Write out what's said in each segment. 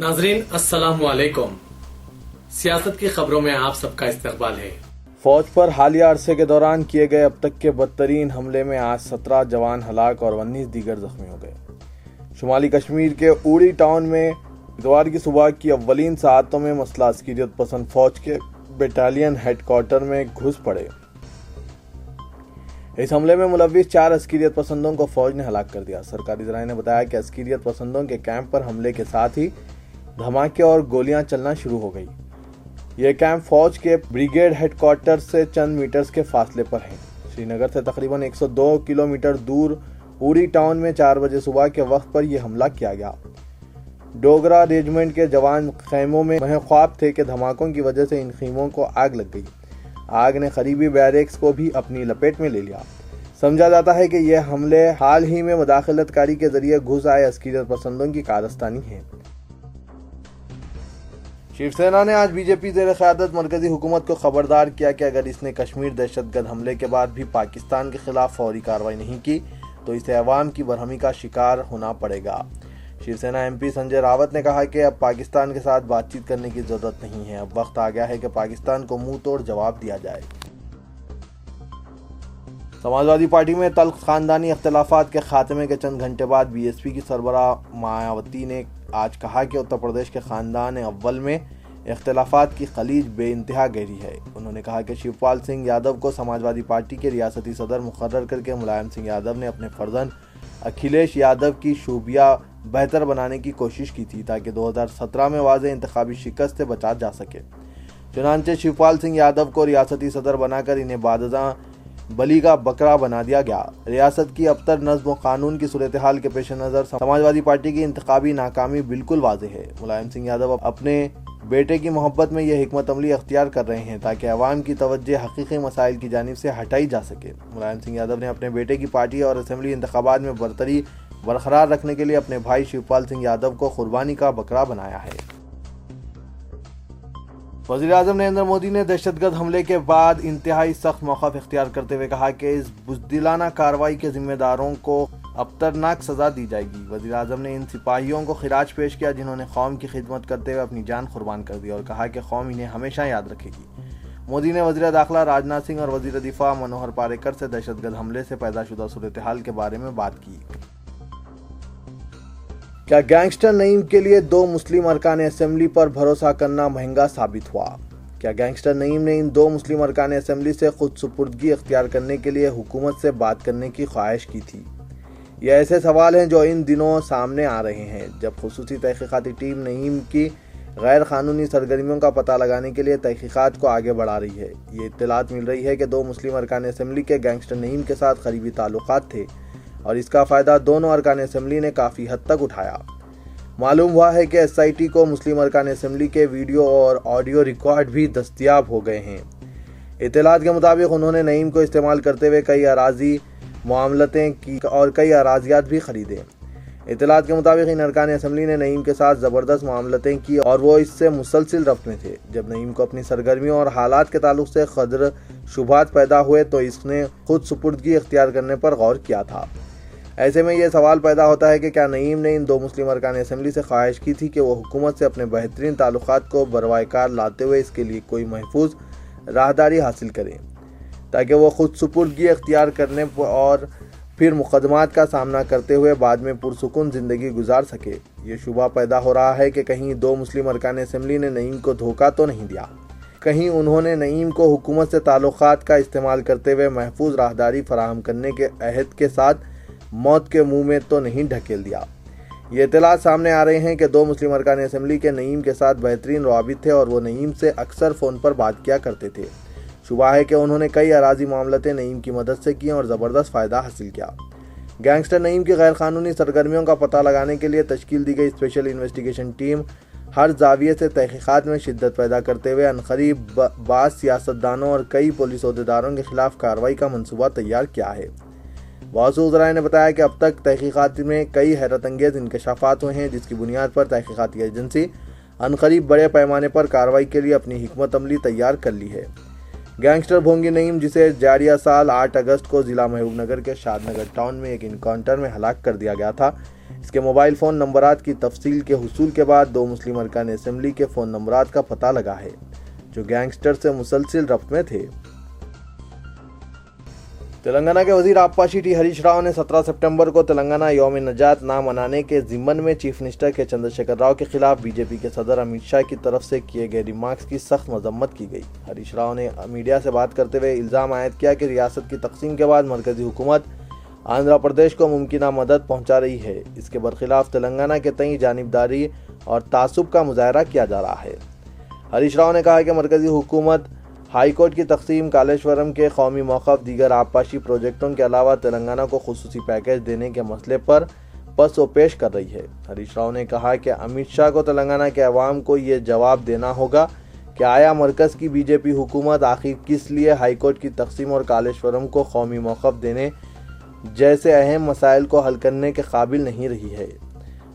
नाजरीन अस्सलाम वालेकुम। सियासत की खबरों में आप सबका इस्तकबाल है। फौज पर हालिया अरसे के दौरान किए गए अब तक के बदतरीन हमले में आज 17 जवान हलाक और 19 दीगर जख्मी हो गए। शुमाली कश्मीर के उड़ी टाउन में इतवार की सुबह की अव्वलीन सातों में मसला अस्करियत पसंद फौज के बटालियन हेडक्वार्टर में घुस पड़े। इस हमले में मुलव्विस 4 अस्करियत पसंदों को फौज ने हलाक कर दिया। सरकारी ज़राए ने बताया कि अस्करियत पसंदों के कैंप पर हमले के साथ ही धमाके और गोलियां चलना शुरू हो गई। यह कैंप फौज के ब्रिगेड हेडक्वार्टर से चंद मीटर्स के फासले पर है। श्रीनगर से तकरीबन 102 किलोमीटर दूर उड़ी टाउन में 4 बजे सुबह के वक्त पर यह हमला किया गया। डोगरा रेजिमेंट के जवान खैमों में महख्वाब थे कि धमाकों की वजह से इन खीमों को आग लग गई। आग ने करीबी बैरेक्स को भी अपनी लपेट में ले लिया। समझा जाता है कि यह हमले हाल ही में मुदाखलतकारी के जरिए घुस आए अस्करियत पसंदों की कारस्तानी है। शिवसेना ने आज बीजेपी ज़ेर क़यादत मरकजी हुकूमत को खबरदार किया कि अगर इसने कश्मीर दहशतगर्द हमले के बाद भी पाकिस्तान के खिलाफ फौरी कार्रवाई नहीं की तो इसे अवाम की बरहमी का शिकार होना पड़ेगा। शिवसेना एमपी संजय रावत ने कहा कि अब पाकिस्तान के साथ बातचीत करने की जरूरत नहीं है, अब वक्त आ गया है कि पाकिस्तान को मुंह तोड़ जवाब दिया जाए। समाजवादी पार्टी में तल्ख खानदानी अख्तिलाफात के खात्मे के चंद घंटे बाद बीएसपी की सरबराह मायावती ने आज कहा कि उत्तर प्रदेश के खानदान अव्वल में इख्तिलाफात की खलीज बेइंतहा गहरी है। उन्होंने कहा कि शिवपाल सिंह यादव को समाजवादी पार्टी के रियासती सदर मुकर्रर करके मुलायम सिंह यादव ने अपने फर्जंद अखिलेश यादव की शूबिया बेहतर बनाने की कोशिश की थी ताकि 2017 में वाज़ेह इंतखाबी शिकस्त से बचा जा सके। चुनांचे शिवपाल सिंह यादव को रियासती सदर बनाकर इन्हें बादशाह बली का बकरा बना दिया गया। रियासत की अबतर नज़्म कानून की सूरत हाल के पेश नज़र समाजवादी पार्टी की इंतखाबी नाकामी बिल्कुल वाज़ेह है। मुलायम सिंह यादव अपने बेटे की मोहब्बत में यह हिकमत अमली अख्तियार कर रहे हैं ताकि अवाम की तवज्जो हकीकी मसाइल की जानिब से हटाई जा सके। मुलायम सिंह यादव ने अपने बेटे की पार्टी और असेंबली इंतखाबात में बरतरी बरकरार रखने के लिए अपने भाई शिवपाल सिंह यादव को कुर्बानी का बकरा बनाया है। वज़ीर-ए-आज़म नरेंद्र मोदी ने दहशतगर्द हमले के बाद इंतहाई सख्त मौक़िफ़ इख्तियार करते हुए कहा कि इस बुज़दिलाना कार्रवाई के जिम्मेदारों को अबतरनाक सज़ा दी जाएगी। वज़ीर-ए-आज़म ने इन सिपाहियों को खिराज पेश किया जिन्होंने कौम की खिदमत करते हुए अपनी जान कुर्बान कर दी और कहा कि कौम इन्हें हमेशा याद रखेगी। मोदी ने वज़ीर दाखिला राजनाथ सिंह और वज़ीर दिफा मनोहर पारिकर से दहशतगर्द हमले से पैदा शुदा सूरत हाल के बारे में बात की। क्या गैंगस्टर नईम के लिए 2 मुस्लिम अरकान असेंबली पर भरोसा करना महंगा साबित हुआ? क्या गैंगस्टर नईम ने इन 2 मुस्लिम अरकान असेंबली से खुद सुपुर्दगी इख्तियार करने के लिए हुकूमत से बात करने की ख्वाहिश की थी? ये ऐसे सवाल हैं जो इन दिनों सामने आ रहे हैं जब खुसूसी तहकीकाती टीम नईम की गैर कानूनी सरगर्मियों का पता लगाने के लिए तहकीकात को आगे बढ़ा रही है। ये इत्तलात मिल रही है कि 2 मुस्लिम अरकान असेंबली के गैंगस्टर नईम के साथ करीबी ताल्लुकात थे और इसका फ़ायदा दोनों अरकान असेंबली ने काफ़ी हद तक उठाया। मालूम हुआ है कि SIT को मुस्लिम अरकान असेंबली के वीडियो और ऑडियो रिकॉर्ड भी दस्तयाब हो गए हैं। इत्तलात के मुताबिक उन्होंने नईम को इस्तेमाल करते हुए कई अराजी मामलतें की और कई अराजियात भी खरीदे। इत्तलात के मुताबिक इन अरकान असेंबली ने नईम के साथ ज़बरदस्त मामलतें की और वो इससे मुसलसिल रफ्त में थे। जब नईम को अपनी सरगर्मियों और हालात के ताल्लुक से क़दर शुबहात पैदा हुए तो इसने खुद सुपुर्दगी इख्तियार करने पर गौर किया था। ऐसे में यह सवाल पैदा होता है कि क्या नईम ने इन 2 मुस्लिम अरकान असेंबली से ख्वाहिश की थी कि वो हुकूमत से अपने बेहतरीन ताल्लुकात को बरवाकार लाते हुए इसके लिए कोई महफूज राहदारी हासिल करें ताकि वो खुद सुपुर्दगी इख्तियार करने और फिर मुकदमात का सामना करते हुए बाद में पुरसुकून ज़िंदगी गुजार सके। ये शुबा पैदा हो रहा है कि कहीं 2 मुस्लिम अरकान असेंबली ने नईम को धोखा तो नहीं दिया, कहीं उन्होंने नईम को हुकूमत से ताल्लुकात का इस्तेमाल करते हुए महफूज राहदारी फराहम करने के अहद के साथ मौत के मुंह में तो नहीं ढकेल दिया। ये इत्तलात सामने आ रहे हैं कि 2 मुस्लिम अरकान असेंबली के नईम के साथ बेहतरीन रवाबित थे और वो नईम से अक्सर फ़ोन पर बात किया करते थे। शुबा है कि उन्होंने कई अराजी मामलतें नईम की मदद से की और ज़बरदस्त फ़ायदा हासिल किया। गैंगस्टर नईम की गैर कानूनी सरगर्मियों का पता लगाने के लिए तश्कील दी गई स्पेशल इन्वेस्टिगेशन टीम हर जाविये से तहकीकात में शिद्दत पैदा करते हुए अनकरीब बाज़ सियासतदानों और कई पुलिस अहदेदारों के खिलाफ कार्रवाई का मनसूबा तैयार किया है। वासूल ज़राए ने बताया कि अब तक तहकीकात में कई हैरत अंगेज़ इंकशाफात हुए हैं जिसकी बुनियाद पर तहकीकाती एजेंसी अनकरीब बड़े पैमाने पर कार्रवाई के लिए अपनी हिकमत अमली तैयार कर ली है। गैंगस्टर भोंगी नईम, जिसे जारिया साल 8 अगस्त को जिला महबूब नगर के शाद नगर टाउन में एक इनकाउंटर में हलाक कर दिया गया था, इसके मोबाइल फ़ोन नंबरात की तफसील के हुसूल के बाद 2 मुस्लिम अरकान असेंबली के फ़ोन नंबरात का पता लगा है जो गैंगस्टर से मुसलसिल रब्त में थे। तेलंगाना के वजीर आबपाशी टी हरीश राव ने 17 सितंबर को तेलंगाना यौम नजात ना मनाने के ज़िम्मन में चीफ मिनिस्टर के चंद्रशेखर राव के खिलाफ बीजेपी के सदर अमित शाह की तरफ से किए गए रिमार्क्स की सख्त मजम्मत की गई। हरीश राव ने मीडिया से बात करते हुए इल्ज़ाम आयद किया कि रियासत की तकसीम के बाद मरकजी हुकूमत आंध्र प्रदेश को मुमकिना मदद पहुंचा रही है, इसके बरखिलाफ तेलंगाना के तई जानिबदारी और तासुब का मुजाहरा किया जा रहा है। हरीश राव ने कहा कि मरकजी हुकूमत हाई कोर्ट की तकसीम, कालेश्वरम के कौमी मौक़िफ़, दीगर आबपाशी प्रोजेक्टों के अलावा तेलंगाना को खुसूसी पैकेज देने के मसले पर पस व पेश कर रही है। हरीश राव ने कहा कि अमित शाह को तेलंगाना के अवाम को ये जवाब देना होगा कि आया मरकज़ की बीजेपी हुकूमत आखिर किस लिए हाई कोर्ट की तकसीम और कालेश्वरम को कौमी मौक़िफ़ देने जैसे अहम मसाइल को हल करने के काबिल नहीं रही है।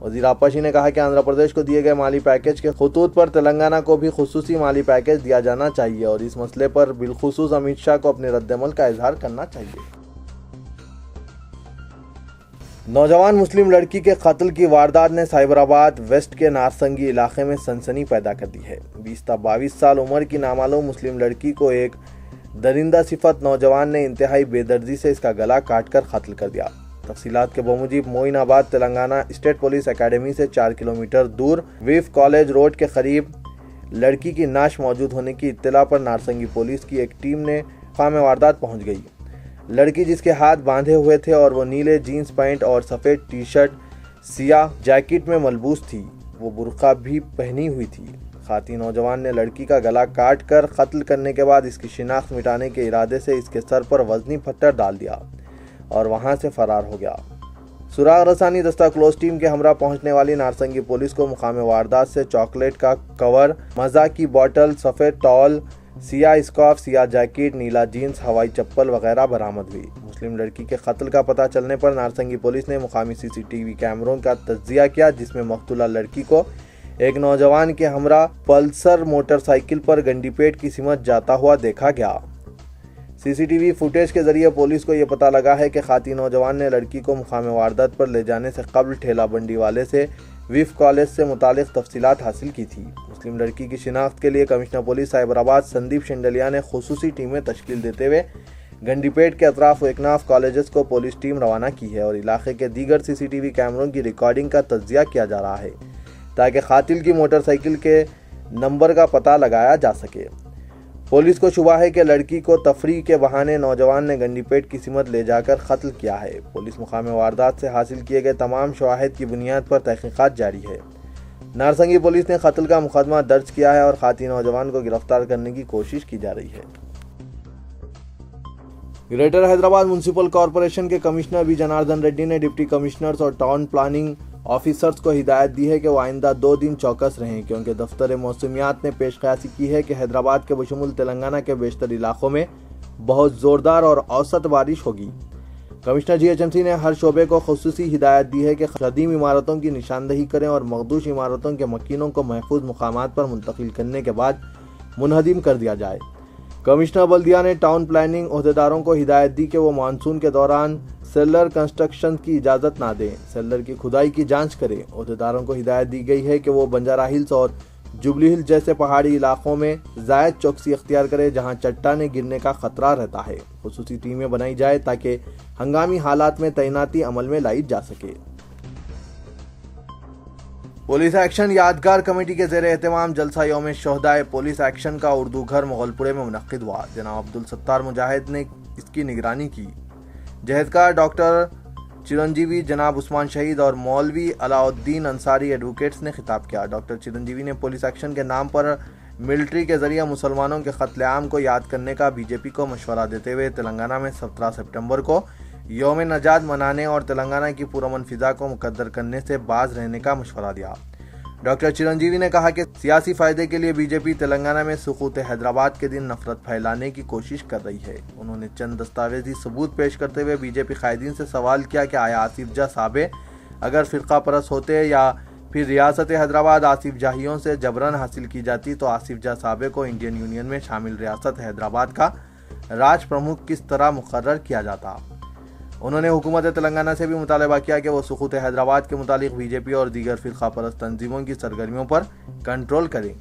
वज़ीर आबपाशी ने कहा कि आंध्र प्रदेश को दिए गए माली पैकेज के खतूत पर तेलंगाना को भी खुसूसी माली पैकेज दिया जाना चाहिए और इस मसले पर बिलखुसूस अमित शाह को अपने रद्दअमल का इजहार करना चाहिए। नौजवान मुस्लिम लड़की के कत्ल की वारदात ने साइबराबाद वेस्ट के नारसंगी इलाके में सनसनी पैदा कर दी है। 20 से 22 साल उम्र की नामालूम मुस्लिम लड़की को एक दरिंदा सिफत नौजवान ने इंतहाई बेदर्दी से इसका गला काटकर कत्ल कर दिया। तफसीलात के बमुजीब Moinabad Telangana state police academy से 4 किलोमीटर दूर वीफ कॉलेज रोड के करीब लड़की की नाश मौजूद होने की इत्तला पर नारसंगी पुलिस की एक टीम ने मकाम वारदात पहुंच गई। लड़की, जिसके हाथ बांधे हुए थे और वो नीले जीन्स पैंट और सफ़ेद टी शर्ट सियाह जैकेट में मलबूस थी, वो बुर्का भी पहनी हुई थी। खातिन नौजवान ने लड़की का गला काट कर कत्ल करने के बाद इसकी शिनाख्त मिटाने के इरादे से इसके सर पर वजनी पत्थर डाल दिया और वहां से फरार हो गया। सुराग रसानी दस्ता क्लोज टीम के हमरा पहुंचने वाली नारसंगी पुलिस को मुकाम वारदात से चॉकलेट का कवर, मज़ा की बोतल, सफ़ेद टॉल, सियाह स्कार्फ, सियाह जैकेट, नीला जीन्स, हवाई चप्पल वगैरह बरामद हुई। मुस्लिम लड़की के कत्ल का पता चलने पर नारसंगी पुलिस ने मुकामी CCTV कैमरों का तज्जिया किया, जिसमें मकतूला लड़की को एक नौजवान के हमरा पल्सर मोटरसाइकिल पर गंडीपेट की सिमत जाता हुआ देखा गया। CCTV फुटेज के जरिए पुलिस को यह पता लगा है कि खातिन नौजवान ने लड़की को मुकाम वारदात पर ले जाने से कबल ठेला बंडी वाले से वीफ कॉलेज से मुतालिक तफसीलात हासिल की थी। मुस्लिम लड़की की शिनाख्त के लिए कमिश्नर पुलिस साइबराबाद संदीप शिंडलिया ने खुसूसी टीमें तश्कील देते हुए गंडीपेट के अतराफ एकनाफ कॉलेजेस को पुलिस टीम रवाना की है और इलाके के दीगर CCTV कैमरों की रिकॉर्डिंग का तज्जिया किया जा रहा है ताकि कातिल की मोटरसाइकिल के नंबर का पता लगाया जा सके। पुलिस को शुबा है कि लड़की को तफरीह के बहाने नौजवान ने गंडीपेट की सिमत ले जाकर कत्ल किया है। पुलिस मुकाम वारदात से हासिल किए गए तमाम शवाहिद की बुनियाद पर तहकीकात जारी है। नारसंगी पुलिस ने कत्ल का मुकदमा दर्ज किया है और खातिन नौजवान को गिरफ्तार करने की कोशिश की जा रही है। ग्रेटर हैदराबाद म्युनिसिपल कॉरपोरेशन के कमिश्नर बी जनार्दन रेड्डी ने डिप्टी कमिश्नर्स और टाउन प्लानिंग ऑफिसर्स को हिदायत दी है कि वो आइंदा 2 दिन चौकस रहें, क्योंकि दफ्तर मौसमियात ने पेशकयासी की है कि हैदराबाद के बशमुल तेलंगाना के बेशतर इलाकों में बहुत ज़ोरदार और औसत बारिश होगी। कमिश्नर GHMC ने हर शोबे को खुसूसी हिदायत दी है कि कदीम इमारतों की निशानदही करें और मखदूश इमारतों के मकीनों को महफूज मुकामात पर मुंतकिल करने के बाद मुनहदिम कर दिया जाए। कमिश्नर बल्दिया ने टाउन प्लानिंग ओहदेदारों को हिदायत दी कि वो मानसून के दौरान सेलर कंस्ट्रक्शन की इजाज़त ना दें, सेलर की खुदाई की जांच करें। ओहदेदारों को हिदायत दी गई है कि वो बंजारा हिल्स और जुबली हिल्स जैसे पहाड़ी इलाकों में जायद चौकसी अख्तियार करें जहां चट्टानें गिरने का खतरा रहता है। खुसूसी टीमें बनाई जाए ताकि हंगामी हालात में तैनाती अमल में लाई जा सके। पुलिस एक्शन यादगार कमेटी के ज़ेर एहतमाम जलसा यौम शोहदाए पुलिस एक्शन का उर्दू घर मुगलपुरे में मुनक्किद हुआ। जनाब अब्दुल सत्तार मुजाहिद ने इसकी निगरानी की। जहेदकार डॉक्टर चिरंजीवी, जनाब उस्मान शहीद और मौलवी अलाउद्दीन अंसारी एडवोकेट्स ने खिताब किया। डॉक्टर चिरंजीवी ने पुलिस एक्शन के नाम पर मिलिट्री के जरिए मुसलमानों के कत्लेआम को याद करने का बीजेपी को मशवरा देते हुए तेलंगाना में 17 सितंबर को यौम नजात मनाने और तेलंगाना की पुरअमन फिजा को मुकद्दर करने से बाज रहने का मशवरा दिया। डॉक्टर चिरंजीवी ने कहा कि सियासी फायदे के लिए बीजेपी तेलंगाना में सुकूत हैदराबाद के दिन नफरत फैलाने की कोशिश कर रही है। उन्होंने चंद दस्तावेजी सबूत पेश करते हुए बीजेपी कायदीन से सवाल किया कि आया आसिफ जा साहब अगर फिरका परस्त होते या پھر ریاست حیدرآباد آصف جاہیوں سے جبراً حاصل کی جاتی تو آصف جاہ صاحب کو انڈین یونین میں شامل ریاست حیدرآباد کا راج پرمکھ کس طرح مقرر کیا جاتا۔ انہوں نے حکومت تلنگانہ سے بھی مطالبہ کیا کہ وہ سقوط حیدرآباد کے متعلق بی جے پی اور دیگر فرقہ پرست تنظیموں کی سرگرمیوں پر کنٹرول کریں۔